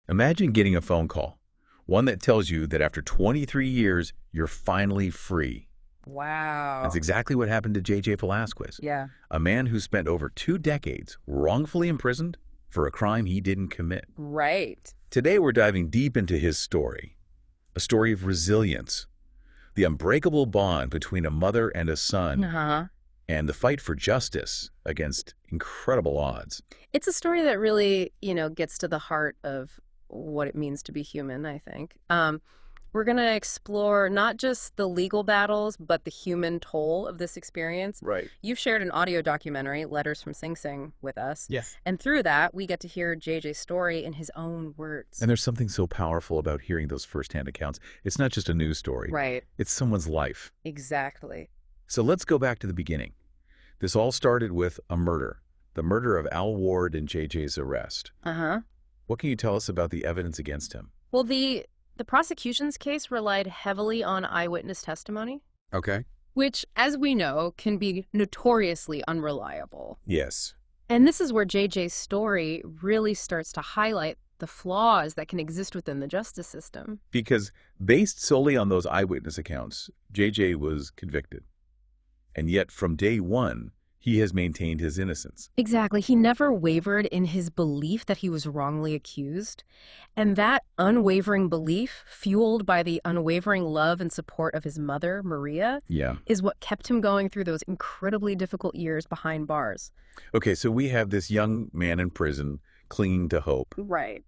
Imagine getting a phone call, one that tells you that after 23 years, you're finally free. That's Wow. exactly what happened to J.J. Velasquez, Yeah. a man who spent over 2 decades wrongfully imprisoned for a crime he didn't commit. Right. Today, we're diving deep into his story, a story of resilience, the unbreakable bond between a mother and a son, Uh-huh. and the fight for justice against incredible odds. It's a story that really, gets to the heart of what it means to be human, I think. We're going to explore not just the legal battles, but the human toll of this experience. Right. You've shared an audio documentary, Letters from Sing Sing, with us. Yes. And through that, we get to hear JJ's story in his own words. And there's something so powerful about hearing those firsthand accounts. It's not just a news story. Right. It's someone's life. Exactly. So let's go back to the beginning. This all started with a murder, the murder of Al Ward and JJ's arrest. Uh-huh. What can you tell us about the evidence against him? Well, the prosecution's case relied heavily on eyewitness testimony, Okay. which, as we know, can be notoriously unreliable. Yes. And this is where JJ's story really starts to highlight the flaws that can exist within the justice system. Because based solely on those eyewitness accounts, JJ was convicted. And yet from day one, he has maintained his innocence. Exactly. He never wavered in his belief that he was wrongly accused. And that unwavering belief, fueled by the unwavering love and support of his mother, Maria, Yeah. is what kept him going through those incredibly difficult years behind bars. Okay, so we have this young man in prison clinging to hope. Right.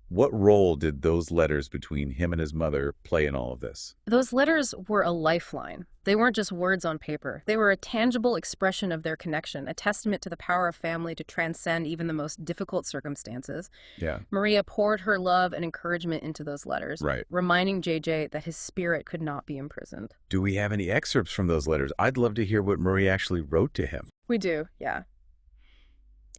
What role did those letters between him and his mother play in all of this? Those letters were a lifeline. They weren't just words on paper. They were a tangible expression of their connection, a testament to the power of family to transcend even the most difficult circumstances. Yeah. Maria poured her love and encouragement into those letters, Right. reminding JJ that his spirit could not be imprisoned. Do we have any excerpts from those letters? I'd love to hear what Maria actually wrote to him. We do, yeah.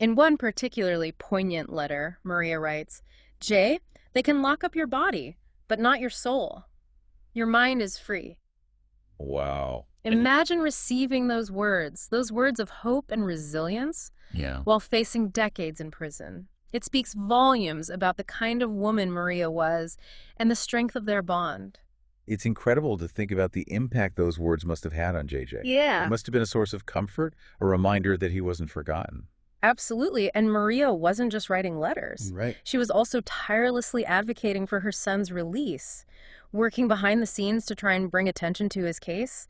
In one particularly poignant letter, Maria writes, "Jay, they can lock up your body, but not your soul. Your mind is free." Wow. Imagine receiving those words of hope and resilience, Yeah. while facing decades in prison. It speaks volumes about the kind of woman Maria was and the strength of their bond. It's incredible to think about the impact those words must have had on JJ. Yeah. It must have been a source of comfort, a reminder that he wasn't forgotten. Absolutely. And Maria wasn't just writing letters. Right. She was also tirelessly advocating for her son's release, working behind the scenes to try and bring attention to his case.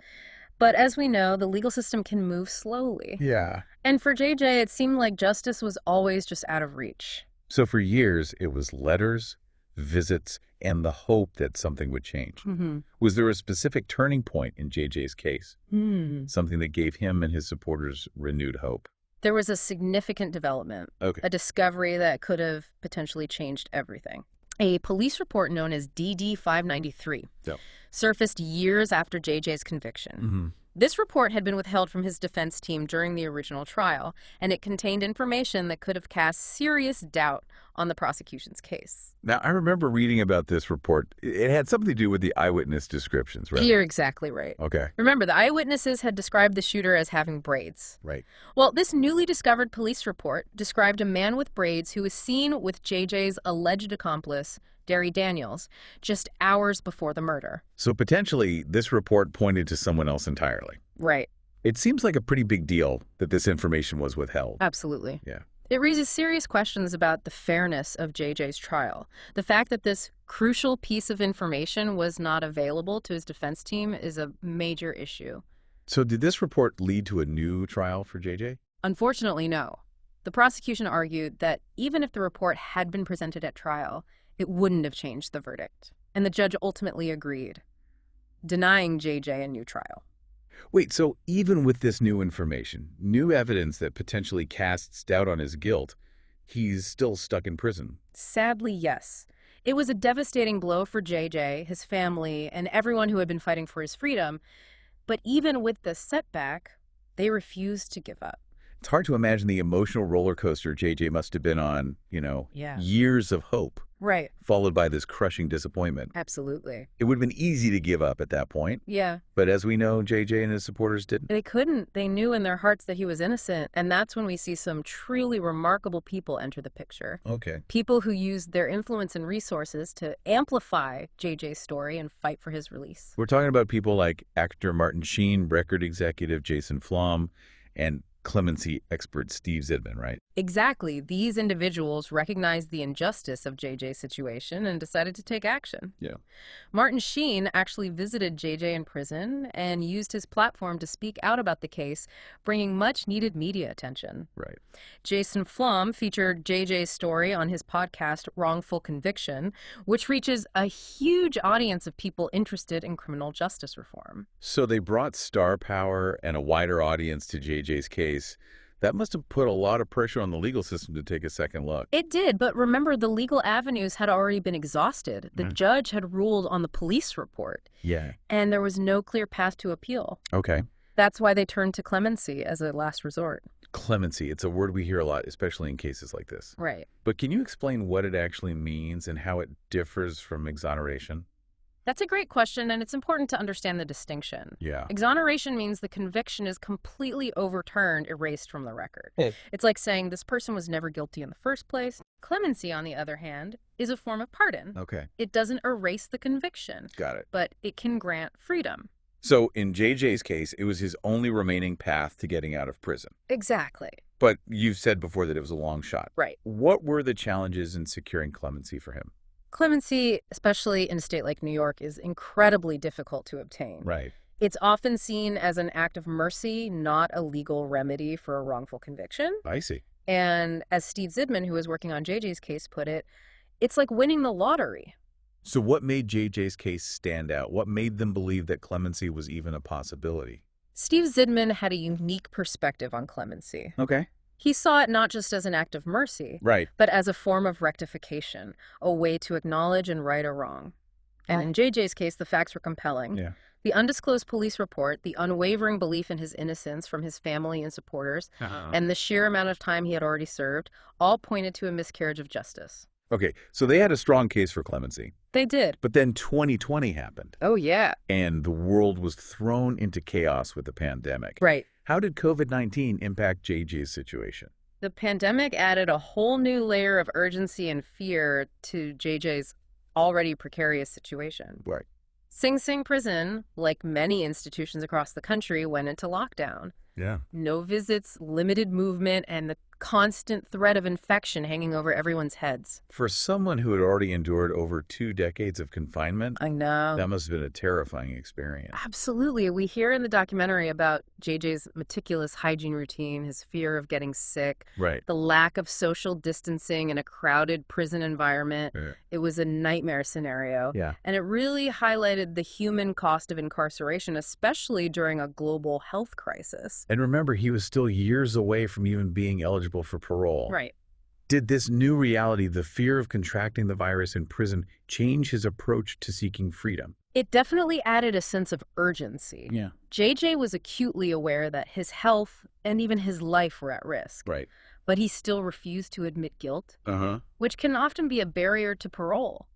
But as we know, the legal system can move slowly. Yeah. And for JJ, it seemed like justice was always just out of reach. So for years, it was letters, visits, and the hope that something would change. Mm-hmm. Was there a specific turning point in JJ's case? Something that gave him and his supporters renewed hope? There was a significant development, Okay. a discovery that could have potentially changed everything. A police report known as DD 593 Yeah. surfaced years after JJ's conviction. Mm-hmm. This report had been withheld from his defense team during the original trial, and it contained information that could have cast serious doubt on the prosecution's case. Now, I remember reading about this report. It had something to do with the eyewitness descriptions, right? You're exactly right. Okay. Remember, the eyewitnesses had described the shooter as having braids. Right. Well, this newly discovered police report described a man with braids who was seen with JJ's alleged accomplice, Derry Daniels, just hours before the murder. So potentially, this report pointed to someone else entirely. Right. It seems like a pretty big deal that this information was withheld. Absolutely. Yeah. It raises serious questions about the fairness of JJ's trial. The fact that this crucial piece of information was not available to his defense team is a major issue. So did this report lead to a new trial for JJ? Unfortunately, no. The prosecution argued that even if the report had been presented at trial, it wouldn't have changed the verdict. And the judge ultimately agreed, denying JJ a new trial. Wait, so even with this new information, new evidence that potentially casts doubt on his guilt, he's still stuck in prison? Sadly, yes. It was a devastating blow for JJ, his family, and everyone who had been fighting for his freedom. But even with the setback, they refused to give up. It's hard to imagine the emotional roller coaster JJ must have been on, Yeah. years of hope, Right. followed by this crushing disappointment. Absolutely. It would have been easy to give up at that point, Yeah. but as we know, JJ and his supporters didn't. They couldn't. They knew in their hearts that he was innocent. And that's when we see some truly remarkable people enter the picture. Okay. People who used their influence and resources to amplify JJ's story and fight for his release. We're talking about people like actor Martin Sheen, record executive Jason Flom, and clemency expert Steve Zidman, right? Exactly. These individuals recognized the injustice of JJ's situation and decided to take action. Yeah. Martin Sheen actually visited JJ in prison and used his platform to speak out about the case, bringing much-needed media attention. Right. Jason Flom featured JJ's story on his podcast, Wrongful Conviction, which reaches a huge audience of people interested in criminal justice reform. So they brought star power and a wider audience to JJ's case. That must have put a lot of pressure on the legal system to take a second look. It did, but remember, the legal avenues had already been exhausted. The judge had ruled on the police report, Yeah. and there was no clear path to appeal. Okay. That's why they turned to clemency as a last resort. Clemency. It's a word we hear a lot, especially in cases like this. Right. But can you explain what it actually means and how it differs from exoneration? That's a great question, and it's important to understand the distinction. Yeah. Exoneration means the conviction is completely overturned, erased from the record. Oh. It's like saying this person was never guilty in the first place. Clemency, on the other hand, is a form of pardon. Okay. It doesn't erase the conviction, Got it. but it can grant freedom. So in JJ's case, it was his only remaining path to getting out of prison. Exactly. But you've said before that it was a long shot. Right. What were the challenges in securing clemency for him? Clemency, especially in a state like New York, is incredibly difficult to obtain. Right. It's often seen as an act of mercy, not a legal remedy for a wrongful conviction. I see. And as Steve Zidman, who was working on JJ's case, put it, it's like winning the lottery. So what made JJ's case stand out? What made them believe that clemency was even a possibility? Steve Zidman had a unique perspective on clemency. Okay. He saw it not just as an act of mercy, Right. but as a form of rectification, a way to acknowledge and right a wrong. And in JJ's case, the facts were compelling. Yeah. The undisclosed police report, the unwavering belief in his innocence from his family and supporters, and the sheer amount of time he had already served, all pointed to a miscarriage of justice. Okay, so they had a strong case for clemency. They did. But then 2020 happened, Oh, yeah. and the world was thrown into chaos with the pandemic. Right. How did COVID-19 impact JJ's situation? The pandemic added a whole new layer of urgency and fear to JJ's already precarious situation. Right. Sing Sing Prison, like many institutions across the country, went into lockdown. Yeah. No visits, limited movement, and the constant threat of infection hanging over everyone's heads. For someone who had already endured over 2 decades of confinement, I know. that must have been a terrifying experience. Absolutely. We hear in the documentary about JJ's meticulous hygiene routine, his fear of getting sick, Right. the lack of social distancing in a crowded prison environment. Yeah. It was a nightmare scenario. Yeah. And it really highlighted the human cost of incarceration, especially during a global health crisis. And remember, he was still years away from even being eligible for parole. Right. Did this new reality, the fear of contracting the virus in prison, change his approach to seeking freedom? It definitely added a sense of urgency. Yeah. JJ was acutely aware that his health and even his life were at risk. Right. But he still refused to admit guilt, Uh-huh. which can often be a barrier to parole.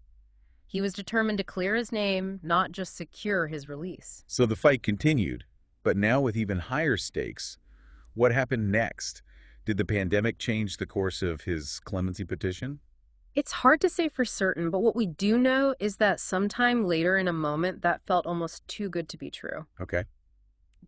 He was determined to clear his name, not just secure his release. So the fight continued, but now with even higher stakes. What happened next? Did the pandemic change the course of his clemency petition? It's hard to say for certain, but what we do know is that sometime later in a moment that felt almost too good to be true. Okay.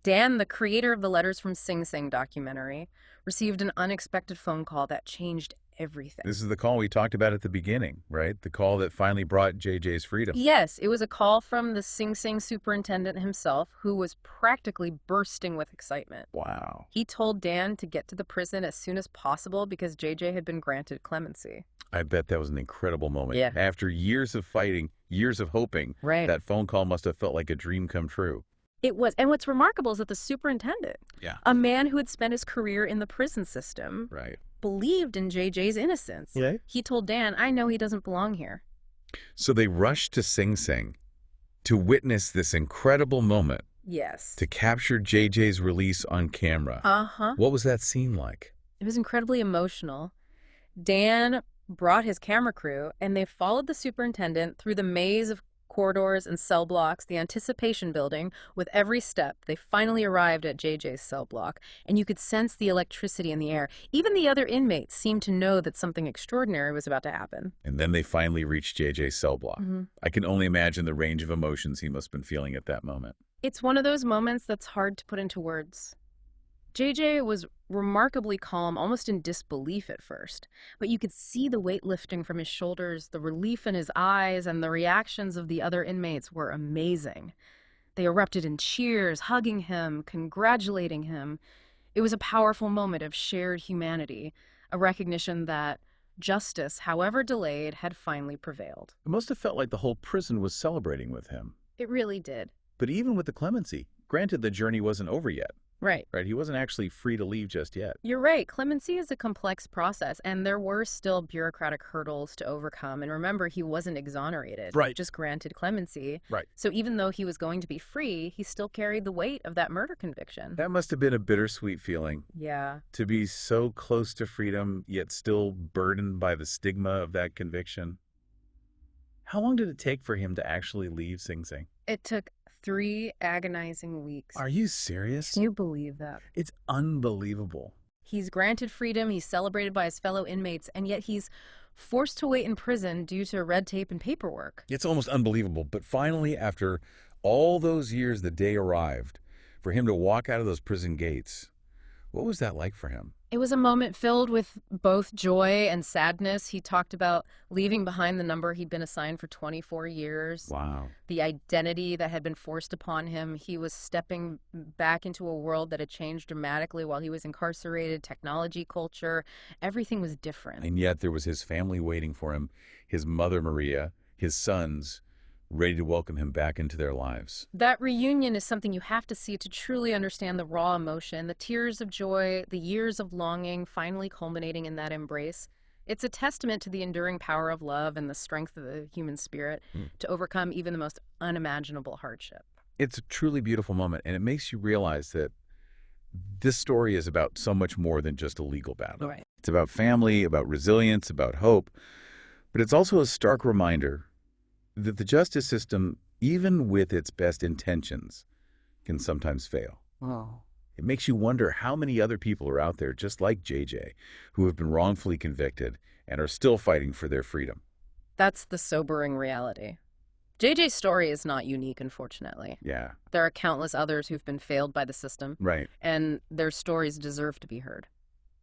Dan, the creator of the Letters from Sing Sing documentary, received an unexpected phone call that changed everything. This is the call we talked about at the beginning, right? The call that finally brought JJ's freedom. Yes, it was a call from the Sing Sing superintendent himself, who was practically bursting with excitement. Wow. He told Dan to get to the prison as soon as possible because JJ had been granted clemency. I bet that was an incredible moment. Yeah. After years of fighting, years of hoping, Right. that phone call must have felt like a dream come true. It was. And what's remarkable is that the superintendent, Yeah. a man who had spent his career in the prison system, Right. believed in JJ's innocence. Yeah. He told Dan, I know he doesn't belong here. So they rushed to Sing Sing to witness this incredible moment Yes. to capture JJ's release on camera. Uh-huh. What was that scene like? It was incredibly emotional. Dan brought his camera crew, and they followed the superintendent through the maze of corridors and cell blocks, the anticipation building. With every step, they finally arrived at JJ's cell block, and you could sense the electricity in the air. Even the other inmates seemed to know that something extraordinary was about to happen. And then they finally reached JJ's cell block. I can only imagine the range of emotions he must have been feeling at that moment. It's one of those moments that's hard to put into words. JJ was remarkably calm, almost in disbelief at first, but you could see the weight lifting from his shoulders, the relief in his eyes, and the reactions of the other inmates were amazing. They erupted in cheers, hugging him, congratulating him. It was a powerful moment of shared humanity, a recognition that justice, however delayed, had finally prevailed. It must have felt like the whole prison was celebrating with him. It really did. But even with the clemency, granted the journey wasn't over yet, Right. right? He wasn't actually free to leave just yet. You're right. Clemency is a complex process, and there were still bureaucratic hurdles to overcome. And remember, he wasn't exonerated. Right. Just granted clemency. Right. So even though he was going to be free, he still carried the weight of that murder conviction. That must have been a bittersweet feeling, Yeah. to be so close to freedom, yet still burdened by the stigma of that conviction. How long did it take for him to actually leave Sing Sing? It took 3 agonizing weeks. Are you serious? Can you believe that? It's unbelievable. He's granted freedom, he's celebrated by his fellow inmates, and yet he's forced to wait in prison due to red tape and paperwork. It's almost unbelievable. But finally, after all those years, the day arrived for him to walk out of those prison gates. What was that like for him? It was a moment filled with both joy and sadness. He talked about leaving behind the number he'd been assigned for 24 years, Wow. the identity that had been forced upon him. He was stepping back into a world that had changed dramatically while he was incarcerated, technology, culture. Everything was different. And yet there was his family waiting for him, his mother, Maria, his sons, ready to welcome him back into their lives. That reunion is something you have to see to truly understand the raw emotion, the tears of joy, the years of longing finally culminating in that embrace. It's a testament to the enduring power of love and the strength of the human spirit to overcome even the most unimaginable hardship. It's a truly beautiful moment, and it makes you realize that this story is about so much more than just a legal battle. Right. It's about family, about resilience, about hope, but it's also a stark reminder that the justice system, even with its best intentions, can sometimes fail. Oh. It makes you wonder how many other people are out there just like JJ who have been wrongfully convicted and are still fighting for their freedom. That's the sobering reality. JJ's story is not unique, unfortunately. Yeah, There are countless others who've been failed by the system, right. and their stories deserve to be heard.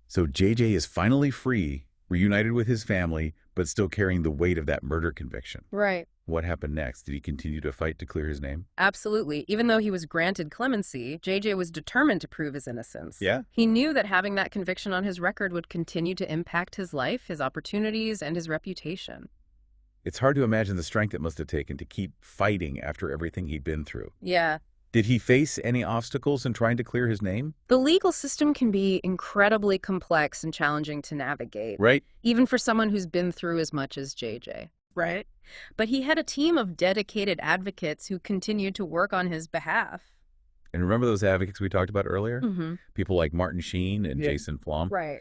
So JJ is finally free, reunited with his family, but still carrying the weight of that murder conviction. Right. What happened next? Did he continue to fight to clear his name? Absolutely. Even though he was granted clemency, JJ was determined to prove his innocence. Yeah? He knew that having that conviction on his record would continue to impact his life, his opportunities, and his reputation. It's hard to imagine the strength it must have taken to keep fighting after everything he'd been through. Yeah. Did he face any obstacles in trying to clear his name? The legal system can be incredibly complex and challenging to navigate, Right? even for someone who's been through as much as JJ. Right. But he had a team of dedicated advocates who continued to work on his behalf. And remember those advocates we talked about earlier? Mm-hmm. People like Martin Sheen and Yeah. Jason Flom. Right.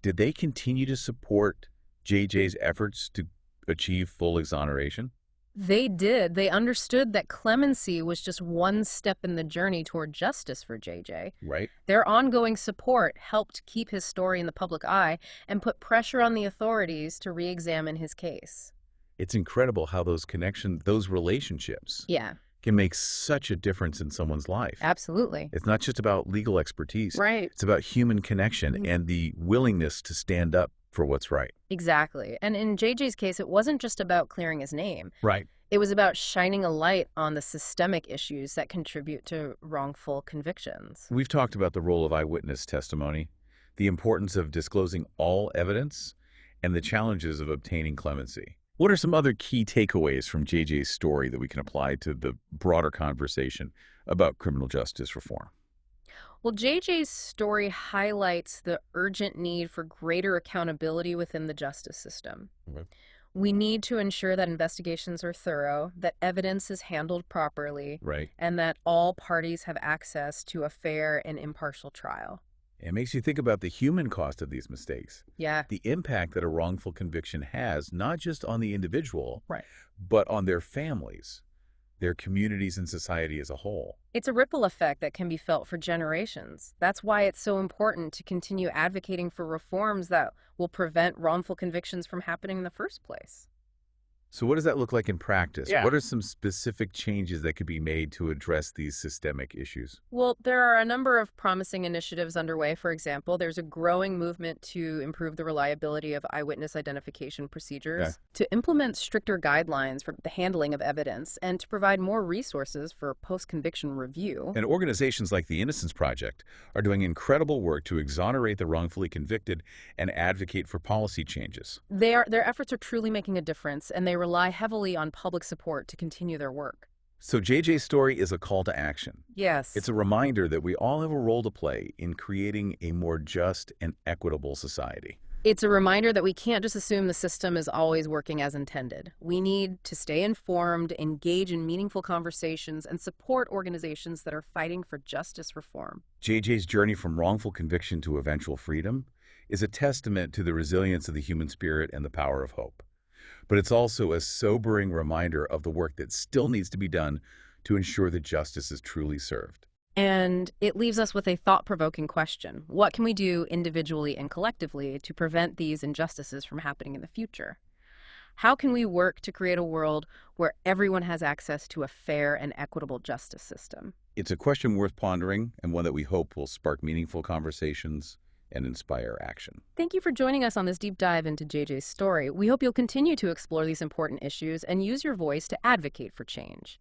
Did they continue to support JJ's efforts to achieve full exoneration? They did. They understood that clemency was just one step in the journey toward justice for JJ. Right? Their ongoing support helped keep his story in the public eye and put pressure on the authorities to re-examine his case. It's incredible how those connections, those relationships Yeah, can make such a difference in someone's life. absolutely. It's not just about legal expertise. Right. It's about human connection and the willingness to stand up for what's right. Exactly. And in JJ's case, it wasn't just about clearing his name. Right. It was about shining a light on the systemic issues that contribute to wrongful convictions. We've talked about the role of eyewitness testimony, the importance of disclosing all evidence, and the challenges of obtaining clemency. What are some other key takeaways from JJ's story that we can apply to the broader conversation about criminal justice reform? Well, JJ's story highlights the urgent need for greater accountability within the justice system. Okay. We need to ensure that investigations are thorough, that evidence is handled properly, Right. and that all parties have access to a fair and impartial trial. It makes you think about the human cost of these mistakes, Yeah. the impact that a wrongful conviction has, not just on the individual, Right. but on their families, their communities, and society as a whole. It's a ripple effect that can be felt for generations. That's why it's so important to continue advocating for reforms that will prevent wrongful convictions from happening in the first place. So what does that look like in practice? Yeah. What are some specific changes that could be made to address these systemic issues? Well, there are a number of promising initiatives underway. For example, there's a growing movement to improve the reliability of eyewitness identification procedures, Okay. to implement stricter guidelines for the handling of evidence, and to provide more resources for post-conviction review. And organizations like the Innocence Project are doing incredible work to exonerate the wrongfully convicted and advocate for policy changes. Their efforts are truly making a difference, and they rely heavily on public support to continue their work. So JJ's story is a call to action. Yes. It's a reminder that we all have a role to play in creating a more just and equitable society. It's a reminder that we can't just assume the system is always working as intended. We need to stay informed, engage in meaningful conversations, and support organizations that are fighting for justice reform. JJ's journey from wrongful conviction to eventual freedom is a testament to the resilience of the human spirit and the power of hope. But it's also a sobering reminder of the work that still needs to be done to ensure that justice is truly served. And it leaves us with a thought-provoking question. What can we do individually and collectively to prevent these injustices from happening in the future? How can we work to create a world where everyone has access to a fair and equitable justice system? It's a question worth pondering and one that we hope will spark meaningful conversations and inspire action. Thank you for joining us on this deep dive into JJ's story. We hope you'll continue to explore these important issues and use your voice to advocate for change.